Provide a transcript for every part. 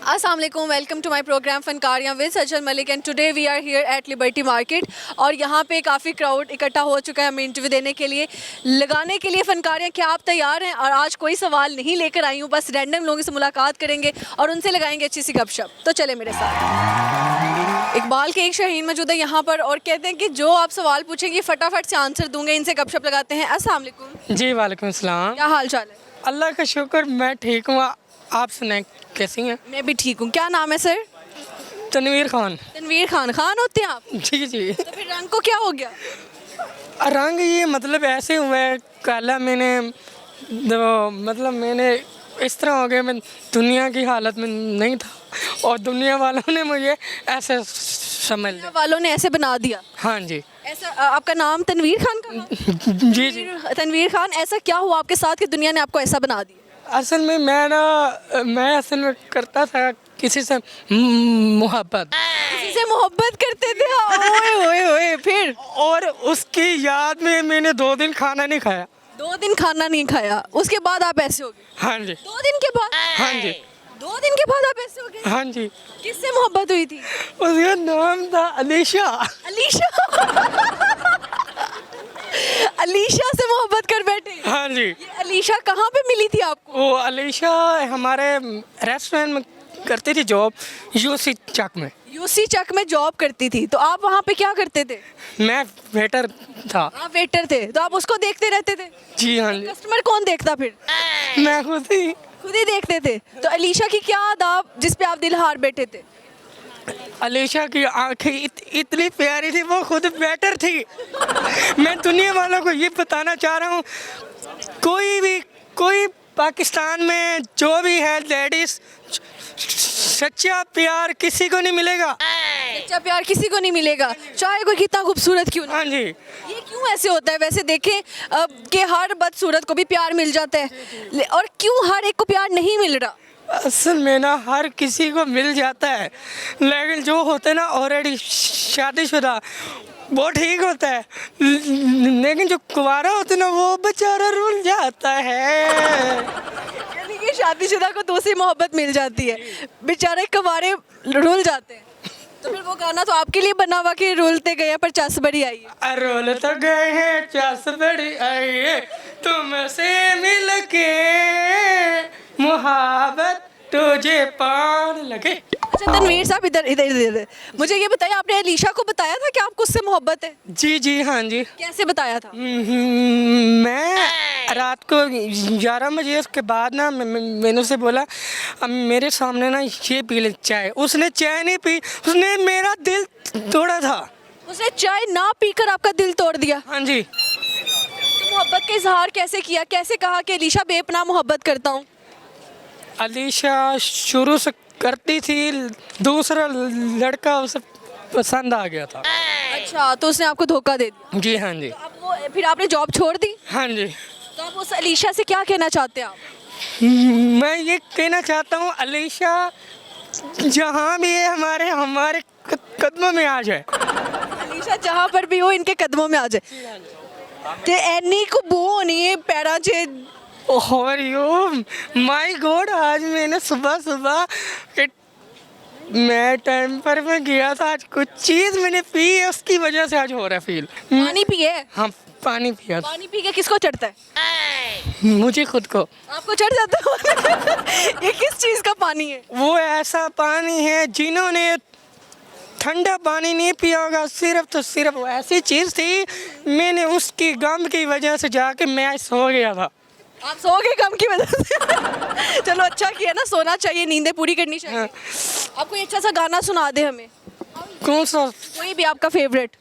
अस्सलाम वालेकुम, welcome to my program फनकारियाँ with Sajal Malik and today we are here at Liberty Market. और यहाँ पे काफ़ी क्राउड इकट्ठा हो चुका है हमें इंटरव्यू देने के लिए, लगाने के लिए फनकारियाँ। क्या आप तैयार हैं? और आज कोई सवाल नहीं लेकर आई हूँ, बस रैंडम लोगों से मुलाकात करेंगे और उनसे लगाएंगे अच्छी सी गपशप। तो चले मेरे साथ। इकबाल के एक शाहीन मौजूद है यहाँ पर और कहते हैं कि जो आप सवाल पूछेंगे फटाफट से आंसर दूंगे, इनसे गपशप लगाते हैं। अस्सलाम वालेकुम। जी वालेकुम सलाम। क्या हाल चाल है? अल्लाह का शुक्र, मैं ठीक हूँ। आप सुनाएं कैसी हैं? मैं भी ठीक हूँ। क्या नाम है सर? तनवीर खान। तनवीर खान। खान होते हैं आप? जी जी। तो फिर रंग को क्या हो गया? रंग ये मतलब ऐसे हुआ है, काला मैंने इस तरह हो गया, मैं दुनिया की हालत में नहीं था और दुनिया वालों ने मुझे ऐसे समझ लिया। वालों ने ऐसे बना दिया? हाँ जी। ऐसा आपका नाम तनवीर खान का? जी जी। तनवीर खान, ऐसा क्या हुआ आपके साथ कि दुनिया ने आपको ऐसा बना दिया? असल में मैं असल में करता था किसी से मोहब्बत। किसी से मोहब्बत करते थे? ओए ओए ओए, फिर? और उसकी याद में मैंने 2 दिन खाना नहीं खाया। 2 दिन खाना नहीं खाया, उसके बाद आप ऐसे हो गए? हाँ जी। 2 दिन के बाद? हाँ जी। 2 दिन के बाद आप ऐसे हो गए? हाँ जी। किससे मोहब्बत हुई थी? उसका नाम था अलीशा। अलीशा। अलीशा से मोहब्बत कर बैठे? हाँ जी। ये अलीशा कहाँ पे मिली थी आपको? वो अलीशा हमारे रेस्टोरेंट में करती थी जॉब, यूसी चक में। यूसी चक में जॉब करती थी, तो आप वहाँ पे क्या करते थे? मैं वेटर था। आप वेटर थे, तो आप उसको देखते रहते थे? जी हाँ जी। कस्टमर कौन देखता फिर? मैं खुद ही देखते थे। तो अलीशा की क्या अदा जिस पे आप दिल हार बैठे थे? अलीशा की आंखें इतनी प्यारी थी, वो खुद बेटर थी। मैं दुनिया वालों को ये बताना चाह रहा हूँ, कोई पाकिस्तान में जो भी है लेडीज, सच्चा प्यार किसी को नहीं मिलेगा। सच्चा प्यार किसी को नहीं मिलेगा, चाहे कोई कितना खूबसूरत क्यों ना। हाँ जी। ये क्यों ऐसे होता है वैसे? देखें कि हर बदसूरत को भी प्यार मिल जाता है, और क्यों हर एक को प्यार नहीं मिल रहा? असल में ना हर किसी को मिल जाता है, लेकिन जो होते हैं ना ऑलरेडी शादीशुदा, वो ठीक होता है, लेकिन जो कुंवारा होता है ना वो बेचारा रुल जाता है। यानी कि शादीशुदा को दूसरी मोहब्बत मिल जाती है, बेचारे कुंवारे रुल जाते हैं। तो फिर वो गाना तो आपके लिए बना हुआ कि रुलते गए पर चस बड़ी आई है। रोल तो गए हैं चस बड़ी आई है, तुमसे मिल के मुहाबत तुझे पार लगे। अच्छा तनवीर साहब, इधर इधर इधर मुझे ये बताइए, आपने अलीशा को बताया था कि आपको उससे मोहब्बत है? जी जी हाँ जी। कैसे बताया था? मैं रात को 11 बजे उसके बाद ना मैंने उसे बोला, अब मेरे सामने ना ये पी ले चाय। उसने चाय नहीं पी, उसने मेरा दिल तोड़ा था। उसने चाय ना पीकर आपका दिल तोड़ दिया? हाँ जी। तो मोहब्बत का इजहार कैसे किया, कैसे कहा कि अलीशा बेपनाह मोहब्बत करता हूँ? अलीशा शुरू से करती थी, दूसरा लड़का उसे पसंद आ गया था। अच्छा, तो उसने आपको धोखा दे दिया? जी हाँ जी। तो अब वो फिर आपने जॉब छोड़ दी? हाँ जी। तो आप उस अलीशा से क्या कहना चाहते हैं आप? मैं ये कहना चाहता हूँ, अलीशा जहाँ भी है हमारे कदमों में आ जाए। अलीशा जहाँ पर भी हो इनके कदमों में आ जाए। ते एनी को बो होनी है पैरा चे। और यो माय गॉड, आज मैंने सुबह मैं टाइम पर मैं गया था, आज कुछ चीज़ मैंने पी है, उसकी वजह से आज हो रहा है फील। पानी पिए? हाँ पानी पिया। पानी पी के किसको चढ़ता है? मुझे खुद को। आपको चढ़ जाता है? ये किस चीज़ का पानी है? वो ऐसा पानी है जिन्होंने ठंडा पानी नहीं पिया होगा, सिर्फ वो ऐसी चीज़ थी, मैंने उसकी गम की वजह से जाके मैं सो गया था। आप सो गए गम की वजह से? चलो अच्छा किया ना, सोना चाहिए, नींदें पूरी करनी चाहिए। हाँ। आप कोई अच्छा सा गाना सुना दे हमें, कौन सा? कोई भी आपका फेवरेट।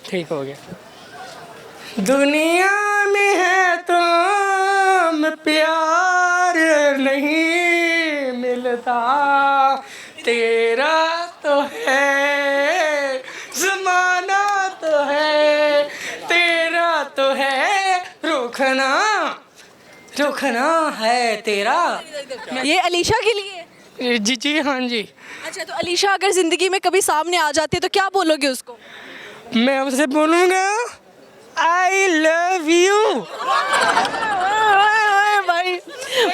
ठीक हो गया। दुनिया में है तो प्यार नहीं मिलता, तेरा तो है ज़माना तो है, तेरा तो है रुखना है तेरा। ये अलीशा के लिए? जी जी हाँ जी। अच्छा, तो अलीशा अगर जिंदगी में कभी सामने आ जाती है तो क्या बोलोगे उसको? मैं उसे बोलूँगा आई लव यू। भाई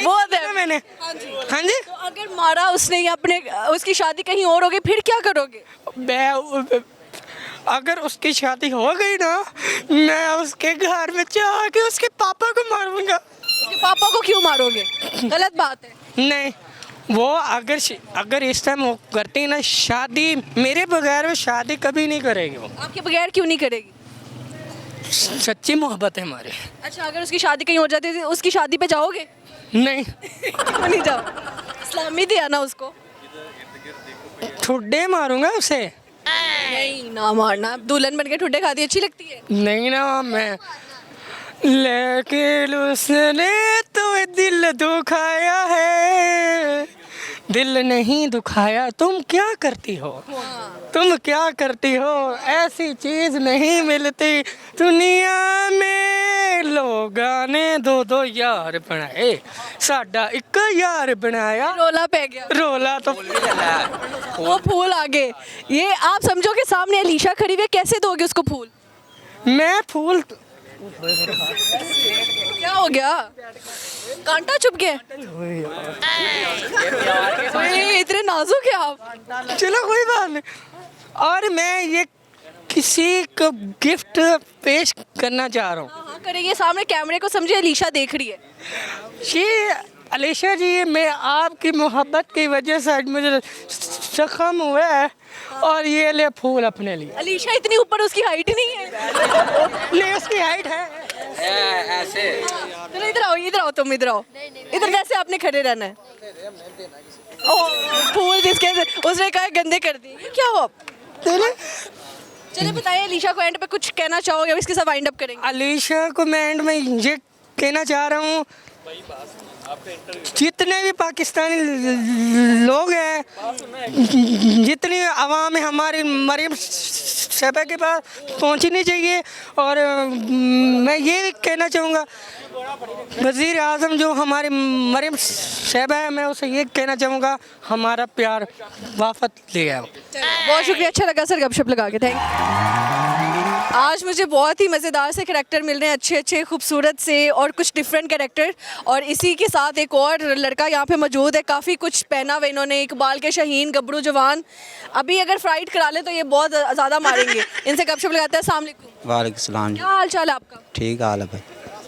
बहुत है। मैंने हाँ जी। हाँ जी। तो अगर मारा उसने या अपने उसकी शादी कहीं और होगी फिर क्या करोगे? मैं अगर उसकी शादी हो गई ना, मैं उसके घर में जाके उसके पापा को मारूंगा। उसके पापा को क्यों मारोगे? गलत बात है। नहीं, वो अगर इस टाइम वो करती ना शादी, मेरे बगैर वो शादी कभी नहीं करेगी। वो आपके बगैर क्यों नहीं करेगी? सच्ची मोहब्बत है हमारी। अच्छा, अगर उसकी शादी कहीं हो जाती है उसकी शादी पे जाओगे? नहीं, क्यों नहीं जाओ? इस्लामी दिया ना उसको। ठुड्डे मारूंगा उसे। नहीं ना मारना, दुल्हन बन के ठुड्डे खाती अच्छी लगती है। नहीं ना मैं, लेकिन उसने तो दिल दुखाया है, दिल नहीं दुखाया। तुम क्या करती हो, तुम क्या करती हो, ऐसी चीज नहीं मिलती दुनिया में। लोगां ने दो दो यार बनाए, साडा एक यार बनाया। रोला पे गया, रोला तो वो फूल आगे। ये आप समझो कि सामने अलीशा खड़ी हुई है, कैसे दोगे उसको फूल? मैं फूल क्या हो गया? कांटा चुभ गया? ओए, इतने नाजुक है आप। चलो कोई बात नहीं। और मैं ये किसी को गिफ्ट पेश करना चाह रहा हूँ। हाँ करेंगे, सामने कैमरे को समझे अलीशा देख रही है। ये अलीशा जी, मैं आपकी मोहब्बत की वजह से आज मुझे जख्म हुआ है, और ये ले फूल अपने लिए। अलीशा इतनी ऊपर, उसकी हाइट ही नहीं है। नहीं, उसकी हाइट है ऐसे। चलो इधर आओ, इधर आओ, तुम इधर आओ। इधर जैसे आपने खड़े रहना है। ओ, फूल जिसके उसने कहा गंदे कर दिए, ये क्या हुआ? चलिए बताइए, अलीशा को एंड पे कुछ कहना चाहोगे? इसके साथ वाइंड अप करेंगे। अलीशा को मैं एंड में ये कहना चाह रहा हूँ, जितने भी पाकिस्तानी लोग हैं, जितनी आवाम है, हमारी मरियम साहिबा के पास पहुंचनी चाहिए। और मैं ये कहना चाहूँगा, वज़ीर आज़म जो हमारी मरियम साहिबा है, मैं उसे ये कहना चाहूँगा, हमारा प्यार वापस ले आओ। बहुत शुक्रिया, अच्छा लगा सर गपशप लगा के, थैंक यू। आज मुझे बहुत ही मज़ेदार से करैक्टर मिल रहे हैं, अच्छे अच्छे खूबसूरत से और कुछ डिफरेंट करैक्टर। और इसी के साथ एक और लड़का यहाँ पे मौजूद है, काफ़ी कुछ पहना हुआ इन्होंने, इकबाल के शहीन, गबरू जवान। अभी अगर फ्राइट करा ले तो ये बहुत ज़्यादा मारेंगे। इनसे गपशप लगाते हैं। अस्सलाम वालेकुम। वालेकुम सलाम। क्या हाल चाल है आपका? ठीक हाल है भाई।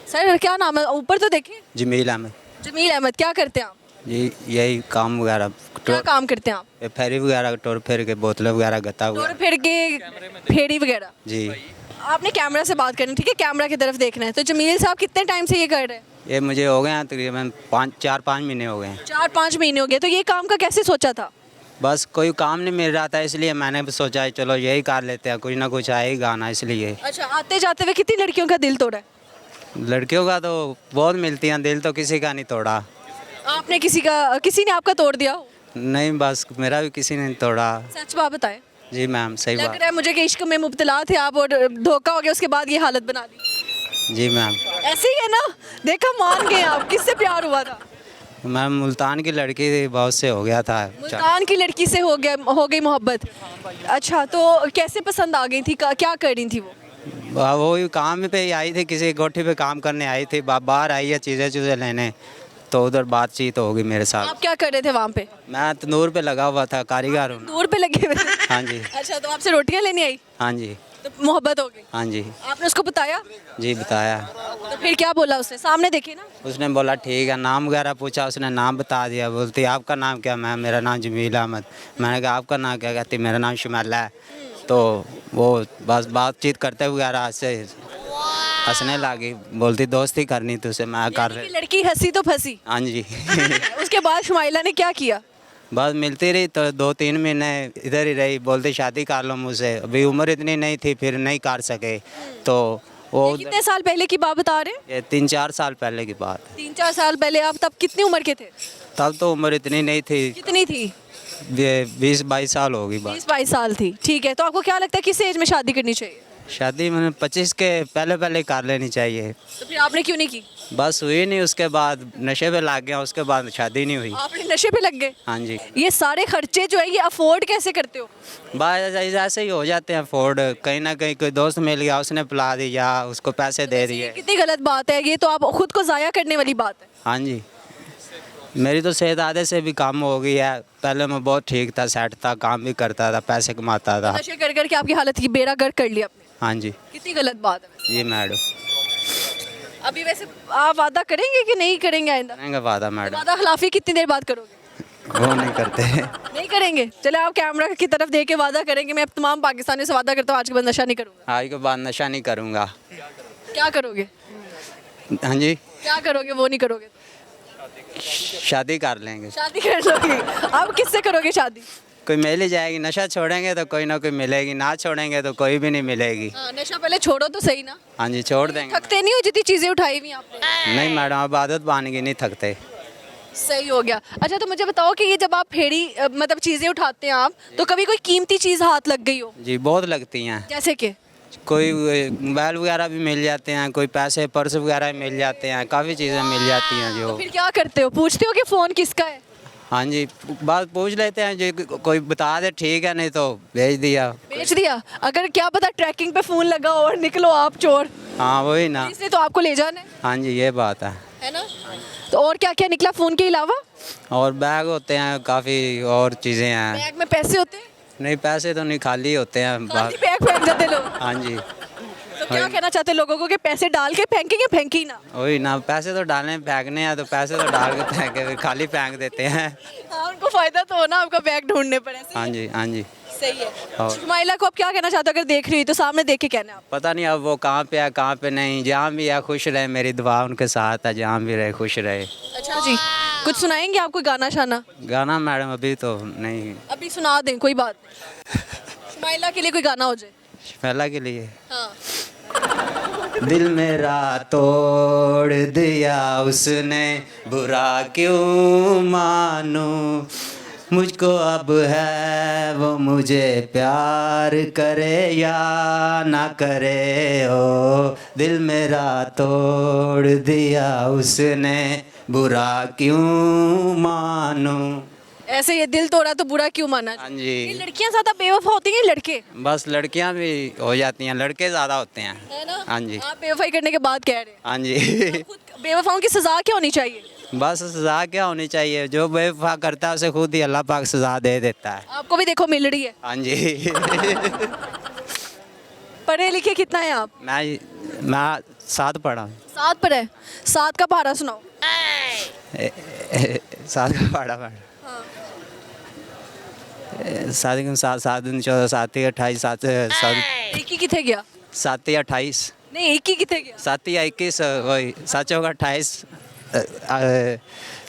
सर क्या नाम है? ऊपर तो देखिए। जमील अहमद जमील अहमद। क्या करते हैं आप? जी, यही काम वगैरह, क्या काम करते हैं आप? फेरी वगैरह, टोर फेर के, बोतलें वगैरह, गत्ता टोर वगैरह। फिर के फेरी वगैरह। जी, आपने कैमरा से बात करनी, ठीक है? कैमरा की तरफ देखना है। तो जमील साहब कितने टाइम से ये कर रहे हैं? ये मुझे हो गए हैं तकरीबन 4-5 महीने हो गए हैं। 4-5 महीने हो गए। तो ये काम का कैसे सोचा था? बस कोई काम नहीं मिल रहा था, इसलिए मैंने भी सोचा चलो यही कर लेते हैं, कुछ ना कुछ आएगा गाना, इसलिए। अच्छा, आते जाते हुए कितनी लड़कियों का दिल तोड़ा है? लड़कियों का तो बहुत मिलती हैं, दिल तो किसी का नहीं तोड़ा। आपने किसी ने आपका तोड़ दिया हो? नहीं, बस मेरा भी किसी ने नहीं तोड़ा। सच बात बताएं। जी मैम, सही लग बात। रहा है मुझे कि इश्क में मुब्तला थे आप और धोखा हो गया, उसके बाद ये हालत बना दी। जी मैम। ऐसे ही है ना? देखा, मान गए आप। किससे प्यार हुआ था? मैम, मुल्तान की लड़की थी, बहुत से हो गया था। मुल्तान की लड़की से हो गई मोहब्बत। अच्छा, तो कैसे पसंद आ गई थी? क्या कर रही थी वो? वो काम पे ही आई थी, किसी कोठी पे काम करने आई थी, बाहर आई है चीज़ें लेने, तो उधर बातचीत हो गई मेरे साथ। आप क्या कर रहे थे वहाँ पे? मैं तंदूर पे लगा हुआ था, कारीगर हूँ। दूर पे लगे हुए थे? हाँ जी। अच्छा, तो आपसे रोटियाँ लेनी आई हाँ जी। तो मोहब्बत हो गई? हाँ जी। आपने उसको बताया? जी बताया। तो फिर क्या बोला उसने? सामने देखिए ना। उसने बोला ठीक है, नाम वगैरह पूछा, उसने नाम बता दिया। बोलती आपका नाम क्या? मेरा नाम जमील अहमद। मैंने कहा आपका नाम क्या? कहती मेरा नाम शुमैला है। तो वो बस बातचीत करते वगैरह से हंसने लगी, बोलती दोस्ती करनी तुझसे। मैं कर रहे। लड़की हंसी तो फंसी। हाँ जी। उसके बाद शुमाइला ने क्या किया? बस मिलती रही, तो 2-3 महीने इधर ही रही। बोलते शादी कर लो मुझसे, अभी उम्र इतनी नहीं थी, फिर नहीं कर सके। तो वो ये कितने साल पहले की बात बता रहे हैं? ये 3-4 साल पहले की बात है। 3-4 साल पहले। आप तब कितनी उम्र के थे? तब तो उम्र इतनी नहीं थी, कितनी थी? 20-22 साल होगी बात। 20-22 साल थी। ठीक है, तो आपको क्या लगता है किस एज में शादी करनी चाहिए? शादी मैंने 25 के पहले कर लेनी चाहिए। तो फिर आपने क्यों नहीं की? बस हुई नहीं, उसके बाद नशे पे लग गया, उसके बाद शादी नहीं हुई। आपने नशे पे लग गए? हाँ जी। ये सारे खर्चे जो है ये अफोर्ड कैसे करते हो? बस ऐसे ही हो जाते हैं अफोर्ड। कहीं ना कहीं कोई दोस्त मिल गया, उसने पिला दिया, उसको पैसे दे दिए। कितनी गलत बात है ये, तो आप खुद को ज़ाया करने वाली बात है। हाँ जी। मेरी तो सेहत आधे से भी कम हो गई है। पहले मैं बहुत ठीक था, सेट था, काम भी करता था, पैसे कमाता था। नशे कर करके आपकी हालत की बेड़ा गर्क कर लिया आपने, हाँ जी। कितनी गलत बात है वैसे। जी मैडम। अभी वैसे आप वादा करेंगे कि नहीं करेंगे आइंदा? करेंगे वादा मैडम। वादा खिलाफी कितनी देर बाद करोगे? वो नहीं करते। नहीं करेंगे। चले आप कैमरा की तरफ देख के वादा करेंगे, मैं अब तमाम पाकिस्तानी से वादा करता हूँ आज के बाद नशा नहीं करूँगा। आज के बाद नशा नहीं करूँगा। क्या करोगे? हाँ जी। क्या करोगे वो नहीं करोगे? शादी कर लेंगे। शादी कर लोगे? आप किससे करोगे शादी? कोई मिल ही जाएगी। नशा छोड़ेंगे तो कोई ना कोई मिलेगी, ना छोड़ेंगे तो कोई भी नहीं मिलेगी। हाँ, नशा पहले छोड़ो तो सही ना। हाँ जी, छोड़ देंगे। थकते नहीं हो जितनी चीज़ें उठाई हुई आपने? नहीं मैडम, अब आदत बन गई, नहीं थकते। सही हो गया। अच्छा तो मुझे बताओ कि ये जब आप फेरी मतलब चीज़ें उठाते हैं आप, तो कभी कोई कीमती चीज़ हाथ लग गई हो? जी बहुत लगती हैं। जैसे कि कोई मोबाइल वगैरह भी मिल जाते हैं, कोई पैसे पर्स वगैरह मिल जाते हैं, काफ़ी चीज़ें मिल जाती हैं जो। फिर क्या करते हो? पूछते हो कि फ़ोन किसका है? हाँ जी, बात पूछ लेते हैं, जो कोई बता दे ठीक है, नहीं तो भेज दिया। बेच दिया? अगर क्या पता ट्रैकिंग पे फ़ोन लगा हो और निकलो आप चोर, हाँ वही ना। इसलिए तो आपको ले जाना हाँ जी, ये बात है ना? तो और क्या क्या निकला फ़ोन के अलावा? और बैग होते हैं, काफ़ी और चीज़ें हैं। बैग में पैसे होते हैं? नहीं, पैसे तो नहीं, खाली होते हैं खाली बैग फेंक देते लोग। हाँ जी। तो क्या कहना चाहते हैं लोगों को कि पैसे डाल के फेंकेंगे, फेंकी ना? वही ना, पैसे तो डालने फेंकने हैं, तो पैसे तो डाल के फेंके, फिर खाली फेंक देते हैं। हाँ, उनको फ़ायदा तो हो ना आपका बैग ढूंढने पर। ऐसे हाँ जी, हाँ जी। सही है। और शुमाइला को आप क्या कहना चाहते हो? अगर देख रही हो तो सामने देख के कहना है आप। पता नहीं अब वो कहाँ पे है, कहाँ पे नहीं। जहाँ भी है खुश रहे, मेरी दुआ उनके साथ है, जहाँ भी रहे खुश रहे। अच्छा जी, कुछ सुनाएंगे आप? कोई गाना शाना? गाना मैडम अभी तो नहीं। अभी सुना दें, कोई बात नहीं। शुमाइला के लिए कोई गाना हो जाए। पहला के लिए हाँ। दिल मेरा तोड़ दिया उसने, बुरा क्यों मानूं। मुझको अब है वो मुझे प्यार करे या ना करे। ओ दिल मेरा तोड़ दिया उसने, बुरा क्यों मानूं। ऐसे ये दिल तोड़ा तो बुरा क्यों माना? हाँ ये जी। लड़कियां ज्यादा बेवफा होती हैं लड़के? बस लड़कियां भी हो जाती हैं, लड़के ज़्यादा होते हैं। है ना? हाँ जी। आप बेवफाई करने के बाद कह रहे हैं। हाँ जी। खुद बेवफाओं की सजा क्या होनी चाहिए? बस सज़ा क्या होनी चाहिए, जो बेवफा करता है उसे खुद ही अल्लाह पाक सज़ा दे देता है। आपको भी देखो मिल रही है। हाँ जी। पढ़े लिखे कितना है आप? मैं 7 पढ़ा हूँ। 7 पर है। 7 का पारा सुनाओ। 7 का पढ़ा हाँ। 7 गुण 7, 7 दूनी 14, 7 ही 28, 7 एक ही किथे गया? 7 ही 28, नहीं, एक ही किथे गया? 7 ही 21, वही 7 चौका 28,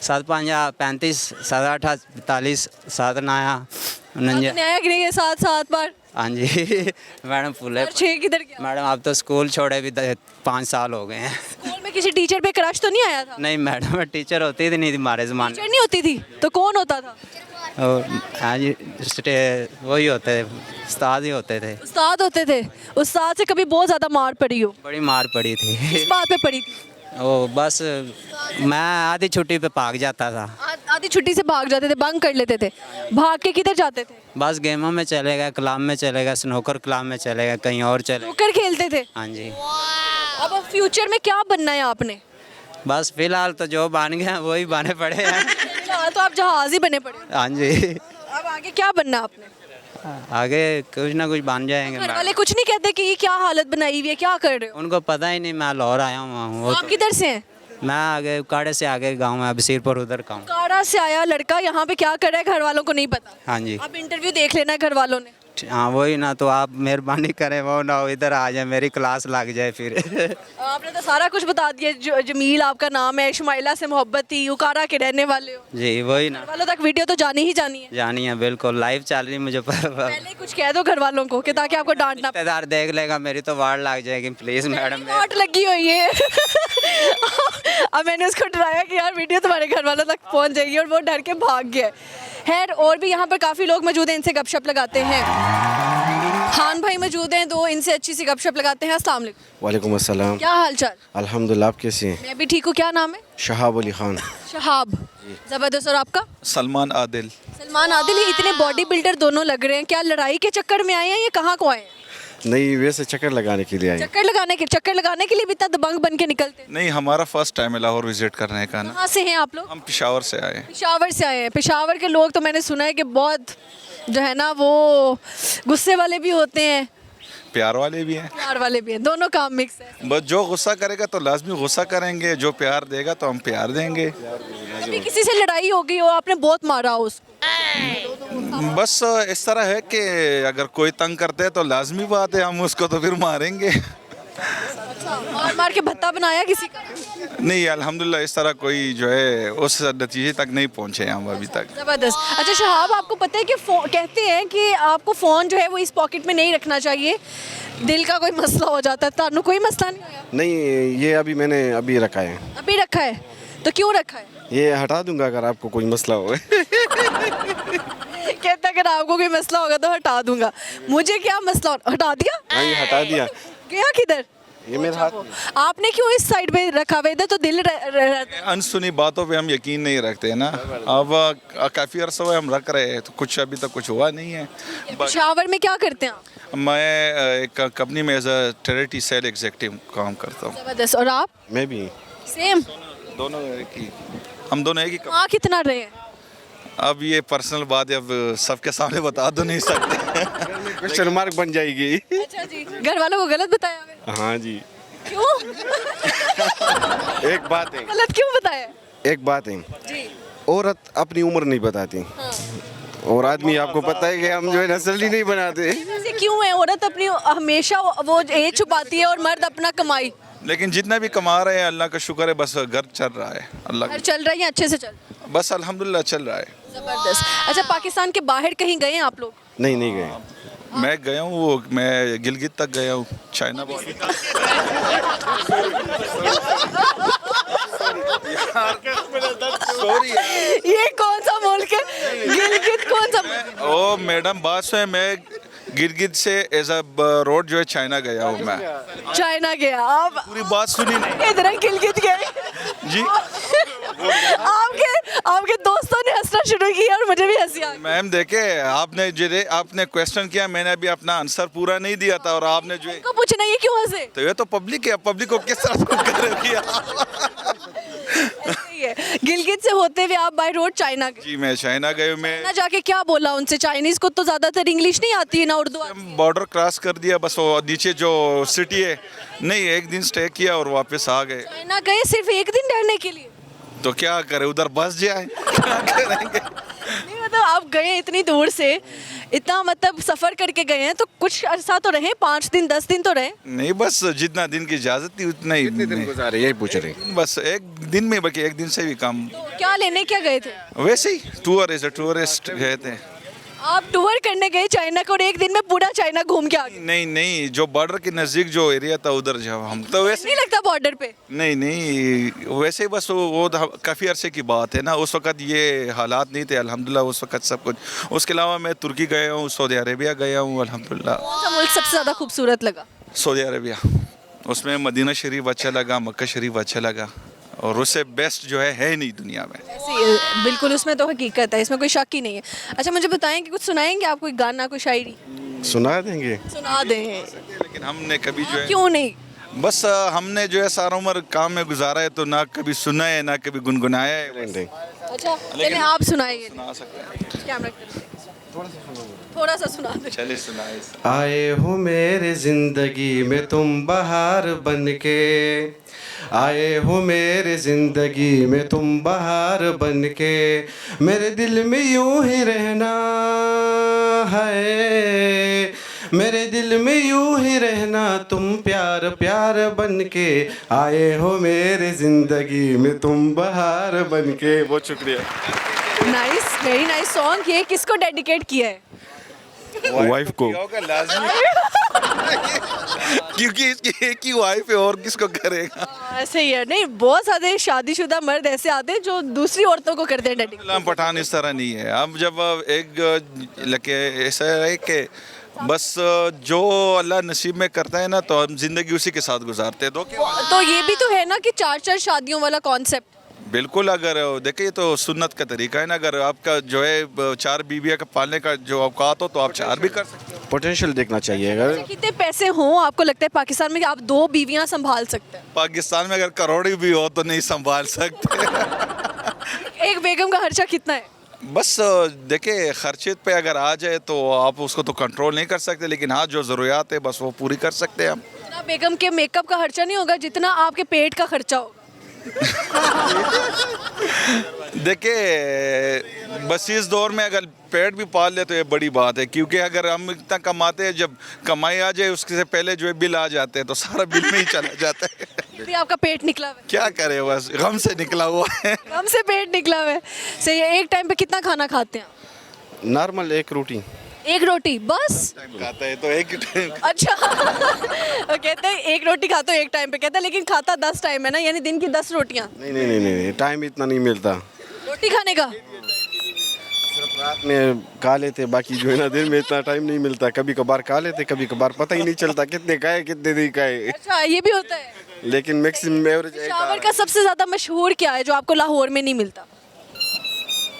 7 पाँच 35, 7 8 45, 7 9 49। आपने आया कि नहीं ये 7 बार? हाँ जी। मैडम फुल है। और 6 किधर गया? मैडम आप तो स्कूल छोड़े भी 5 साल हो गए हैं। स्कूल में किसी टीचर पे क्रश तो नहीं आया था? नहीं मैडम, टीचर होती थी नहीं थी हमारे ज़माने टीचर नहीं होती थी तो कौन होता था? में। और हाँ जी, वही होते थे, उस्ताद ही होते थे। उस्ताद होते थे। उस्ताद से कभी बहुत ज़्यादा मार पड़ी हो? बड़ी मार पड़ी थी। किस बात पे पड़ी थी? वो बस मैं आधी छुट्टी पे भाग जाता था। आधी छुट्टी से भाग जाते थे, बंक कर लेते थे। भाग के किधर जाते थे? बस गेमों में चले गए, क्लब में चले गए, स्नूकर क्लब में चले गए, कहीं और चले गए। स्नूकर खेलते थे? हाँ जी। अब फ्यूचर में क्या बनना है आपने? बस फिलहाल तो जो बन गए हैं वही बने पड़े हैं। फिलहाल तो आप जहाज ही बने पड़े हो। हाँ जी। अब आगे क्या बनना है आपने? आगे कुछ ना कुछ बन जाएंगे घर मैडम। वाले कुछ नहीं कहते कि ये क्या हालत बनाई हुई है, क्या कर रहे हो? उनको पता ही नहीं मैं लाहौर आया हूँ। वो आप तो किधर से हैं? मैं आगे काड़े से आगे गाँव में बसीरपुर उधर का हूँ। काड़ा से आया लड़का यहाँ पे क्या कर रहा है घर वालों को नहीं पता। हाँ जी। अब इंटरव्यू देख लेना है घर वालों ने। हाँ वही ना, तो आप मेहरबानी करें वो ना हो इधर आ जाए, मेरी क्लास लग जाए फिर। आपने तो सारा कुछ बता दिया। जमील आपका नाम है, शुमाइला से मोहब्बत थी, उकारा के रहने वाले हो। जी वही ना, घर वालों तक वीडियो तो जानी ही जानी है। जानी है बिल्कुल, लाइव चल रही मुझे पहले कुछ कह दो घर वालों को कि ताकि आपको डांटना पड़े। रिश्तेदार देख लेगा मेरी तो वार्ड लग जाएगी, प्लीज़ मैडम। वाट लगी हुई है। अब मैंने उसको डराया कि यार वीडियो तुम्हारे घर वालों तक पहुंच जाएगी और वो डर के भाग गया। खैर और भी यहाँ पर काफ़ी लोग मौजूद हैं, इनसे गपशप लगाते हैं। खान भाई मौजूद हैं दो, इनसे अच्छी सी गपशप लगाते हैं। अस्सलाम वालेकुम। वालेकुम अस्सलाम। क्या हाल चाल? अल्हम्दुलिल्लाह, आप कैसी हैं? मैं भी ठीक हूँ। क्या नाम है? शहाब अली खान। शहाब, ज़बरदस्त। और आपका? सलमान आदिल। सलमान आदिल। ये इतने बॉडी बिल्डर दोनों लग रहे हैं, क्या लड़ाई के चक्कर में आए हैं या कहाँ को आए हैं? नहीं वैसे चक्कर लगाने के लिए आए। चक्कर लगाने के लिए भी इतना दबंग बन के निकलते हैं? नहीं, हमारा फर्स्ट टाइम है लाहौर विजिट करने का ना। कहाँ से हैं आप लोग? हम पेशावर से आए हैं। पेशावर से आए हैं। पेशावर के लोग तो मैंने सुना है कि बहुत जो है ना वो गुस्से वाले भी होते हैं, प्यार वाले भी हैं। प्यार वाले भी हैं, दोनों काम मिक्स है। बस जो गुस्सा करेगा तो लाजमी गुस्सा करेंगे, जो प्यार देगा तो हम प्यार देंगे। कभी किसी से लड़ाई हो गई हो, आपने बहुत मारा हो उसको? बस इस तरह है कि अगर कोई तंग करते हैं तो लाजमी बात है हम उसको तो फिर मारेंगे। मार मार के भत्ता बनाया किसी का? नहीं, अल्हम्दुलिल्लाह इस तरह कोई जो है उस नतीजे तक नहीं पहुंचे हैं हम अभी तक। जबरदस्त। अच्छा शहाब, आपको पता है कि कहते हैं कि आपको फ़ोन जो है वो इस पॉकेट में नहीं रखना चाहिए, दिल का कोई मसला हो जाता है। तानू कोई मसला नहीं होया? नहीं ये अभी मैंने अभी रखा है। अभी रखा है? तो क्यों रखा है? ये हटा दूंगा अगर आपको कोई मसला हो। कहता अगर आपको कोई मसला होगा तो हटा दूंगा। मुझे क्या मसला हटा दिया? हाँ ये हटा दिया। गया किधर? ये मेरे हाथ। आपने क्यों इस साइड पे रखा हुआ? इधर तो दिल अनसुनी बातों पे हम यकीन नहीं रखते हैं ना। अब काफ़ी अरसा हुआ हम रख रहे हैं तो कुछ अभी तक कुछ हुआ नहीं है। पेशावर में क्या करते हैं आप? मैं एक कंपनी में as a territory sale executive काम करता हूँ। जबरदस्त। और आप? मैं भी। सेम? दोनों एक ही, हम दोनों एक ही वहाँ कितना रहे हैं? अब ये पर्सनल बात है, अब सबके सामने बता तो नहीं सकते। क्वेश्चन मार्क बन जाएगी। अच्छा जी। घर वालों को गलत बताया हुआ है? हाँ जी। क्यों? एक बात है। गलत क्यों बताया? एक बात है, जी। औरत अपनी उम्र नहीं बताती और आदमी आपको पता है कि हम जो है नस्ल ही नहीं बनाते। ऐसे क्यों है? औरत अपनी हमेशा वो एज छुपाती है और मर्द अपना कमाई। लेकिन जितना भी कमा रहे हैं अल्लाह का शुक्र है, बस घर चल रहा है अल्लाह घर चल रहा है या अच्छे से चल रहा है? बस अल्हम्दुलिल्लाह चल रहा है। जबरदस्त। अच्छा पाकिस्तान के बाहर कहीं गए हैं आप लोग? नहीं नहीं गए। मैं गया हूँ, वो मैं गिलगित तक गया हूँ, चाइना बॉर्डर। सॉरी ये कौन सा मुल्क है? गिलगित कौन सा मुल्क? ओ मैडम बात से मैं गिलगित से एज अ रोड जो है चाइना गया हूँ मैं। चाइना गया आप? पूरी बात सुनी नहीं इधर गिलगित गए जी। आपके दोस्तों ने हंसना शुरू किया और मुझे भी हंसी आ गई। मैम देखे आपने क्वेश्चन किया, मैंने अभी अपना आंसर पूरा नहीं दिया था और आपने जो को पूछना ये क्यों हंसे? तो ये तो पब्लिक है, पब्लिक को किस तरह से करेगी? ऐसे ही है। गिलगित से होते हुए आप बाय रोड चाइना गए? जी मैं चाइना गए, मैं ना जाके क्या बोला उनसे? चाइनीज को तो ज्यादातर इंग्लिश नहीं आती है ना उर्दू आती है। बॉर्डर क्रॉस कर दिया, बस वो नीचे जो सिटी है, नहीं एक दिन स्टे किया और वापस आ गए। चाइना गए सिर्फ एक दिन ठहरने के लिए? तो क्या करें, उधर बस जाए क्या करेंगे? नहीं मतलब आप गए इतनी दूर से, इतना मतलब सफर करके गए हैं तो कुछ अर्सा तो रहे, 5 दिन 10 दिन तो रहे? नहीं बस जितना दिन की इजाजत थी उतना ही। कितने दिन गुजारे यही पूछ रहे? बस एक दिन में, बाकी एक दिन से भी कम। क्या लेने क्या गए थे? वैसे ही टूर एज अ टूरिस्ट गए थे। आप टूर करने गए चाइना को और एक दिन में पूरा चाइना घूम के आ गए? नहीं नहीं, जो बॉर्डर के नज़दीक जो एरिया था उधर जाओ हम तो वैसे नहीं लगता बॉर्डर पे? नहीं नहीं, वैसे ही बस वो काफ़ी अरसे की बात है ना, उस वक्त ये हालात नहीं थे अल्हम्दुलिल्लाह, उस वक्त सब कुछ। उसके अलावा मैं तुर्की गया हूँ, सऊदी अरेबिया गया हूँ अल्हम्दुलिल्लाह। कौन सा मुल्क सबसे ज़्यादा खूबसूरत लगा? सऊदी अरेबिया, उसमें मदीना शरीफ अच्छा लगा, मक्का शरीफ अच्छा लगा और उससे बेस्ट जो है ही नहीं दुनिया में। ऐसे ही है, बिल्कुल उसमें तो हकीकत है, इसमें कोई शक ही नहीं है। अच्छा मुझे बताएं कि कुछ सुनाएंगे आप, कोई गाना कोई शायरी? सुना देंगे। सुना दें। लेकिन हमने कभी जो है क्यों नहीं? बस हमने जो है सारा उम्र काम में गुजारा है, तो ना कभी सुना है ना कभी गुनगुनाया है। अच्छा चलिए आप सुनाइए। सुना सकते हैं, कैमरा थोड़ा सा सुना दो। चलिए सुनाइए। आए हो मेरे जिंदगी में तुम बहार बन के, आए हो मेरे जिंदगी में तुम बहार बन के, मेरे दिल में यूं ही रहना है, मेरे दिल में यूं ही रहना, तुम प्यार प्यार बन के, आए हो मेरे जिंदगी में तुम बहार बन के। बहुत शुक्रिया। Nice, very nice song. ये किसको डेडिकेट किया है? वाइफ को। क्योंकि इसकी एक ही वाइफ है और किसको करेगा? ऐसे ही है। नहीं बहुत सारे शादीशुदा मर्द ऐसे आते हैं जो दूसरी औरतों को करते हैं डेडिकेट। इस्लाम पठान इस तरह नहीं है। अब जब एक लगे ऐसा है कि बस जो अल्लाह नसीब में करता है ना, तो हम जिंदगी उसी के साथ गुजारते हैं। तो ये भी तो है ना कि 4 शादियों वाला कॉन्सेप्ट। बिल्कुल, अगर देखिए तो सुन्नत का तरीका है ना, अगर आपका जो है 4 बीवियाँ का पालने का जो औकात हो तो आप 4 भी कर सकते हो। पोटेंशियल देखना चाहिए। अगर कितने पैसे हों आपको लगता है पाकिस्तान में कि आप 2 बीवियां संभाल सकते हैं? पाकिस्तान में अगर करोड़ी भी हो तो नहीं संभाल सकते। एक बेगम का खर्चा कितना है? बस देखिए, खर्चे पे अगर आ जाए तो आप उसको तो कंट्रोल नहीं कर सकते, लेकिन हाँ जो ज़रूरियात है बस वो पूरी कर सकते हैं हम। जितना बेगम के मेकअप का खर्चा नहीं होगा जितना आपके पेट का खर्चा होगा। देखिए, बस इस दौर में अगर पेट भी पाल ले तो ये बड़ी बात है, क्योंकि अगर हम इतना कमाते हैं, जब कमाई आ जाए उसके से पहले जो है बिल आ जाते हैं तो सारा बिल में ही चला जाता है। भी आपका पेट निकला हुआ क्या करे, बस गम से निकला हुआ है। है, कम से पेट निकला हुआ है। सही है। एक टाइम पे कितना खाना खाते हैं? नॉर्मल एक रोटी। एक रोटी बस? खाता है तो एक टाइम। अच्छा। वो कहते हैं एक रोटी खाता हूँ एक टाइम पे, कहते हैं लेकिन खाता 10 टाइम है ना, यानी दिन की 10 रोटियाँ। नहीं, टाइम इतना नहीं मिलता। रोटी खाने का सिर्फ रात में खा लेते, बाकी जो है ना दिन में इतना टाइम नहीं मिलता। कभी कभार खा लेते, कभी कभार पता ही नहीं चलता कितने खाए कितने नहीं खाए। अच्छा, ये भी होता है। लेकिन मैक्सिमम एवरेज पेशावर का सबसे ज्यादा मशहूर क्या है जो आपको लाहौर में नहीं मिलता?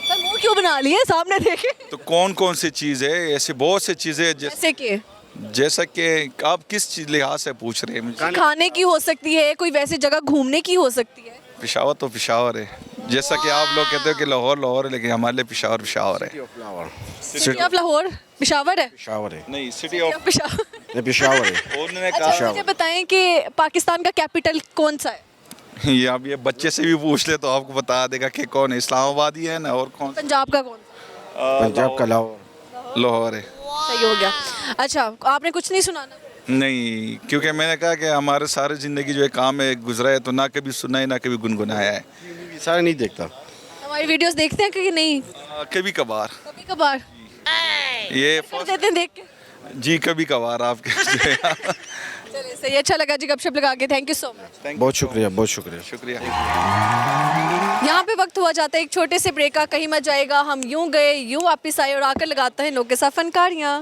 सर मुंह क्यों बना लिए, सामने देखे। तो कौन कौन सी चीज़ है? ऐसी बहुत सी चीज़ें जैसा कि आप किस चीज़ लिहाज से पूछ रहे हैं मुझे? खाने की हो सकती है, कोई वैसी जगह घूमने की हो सकती है। पेशावर तो पेशावर है, जैसा कि आप लोग कहते हो कि लाहौर लाहौर है, लेकिन हमारे लिए पेशावर पेशावर है। सिटी ऑफ लाहौर पेशावर है? पेशावर है, नहीं, सिटी ऑफ पेशावर। नहीं पेशावर है। उन्होंने अच्छा, कहा मुझे बताएं कि पाकिस्तान का कैपिटल कौन सा है? ये आप ये बच्चे से भी पूछ ले तो आपको बता देगा कि कौन है। इस्लामाबाद ही है ना, और कौन? पंजाब का कौन सा? पंजाब का लाहौर। लाहौर है। सही हो गया। अच्छा, आपने कुछ नहीं सुनाना? नहीं, क्योंकि मैंने कहा कि हमारे सारे ज़िंदगी जो है काम है गुजरा है, तो ना कभी सुना है ना कभी गुनगुनाया है। सारे नहीं देखता। हमारी वीडियोस देखते हैं कि नहीं? कभी कभार। कभी कभार ये कर देते हैं देख के। जी कभी कभार आपके चलिए सही, अच्छा लगा जी गपशप लगा के। Thank you so much. बहुत शुक्रिया, बहुत शुक्रिया। शुक्रिया। यहाँ पे वक्त हुआ जाता है एक छोटे से ब्रेक का, कहीं मत जाएगा। हम यूं गए यूं वापस आए और आकर लगाते हैं लोग के साथ फनकारियाँ।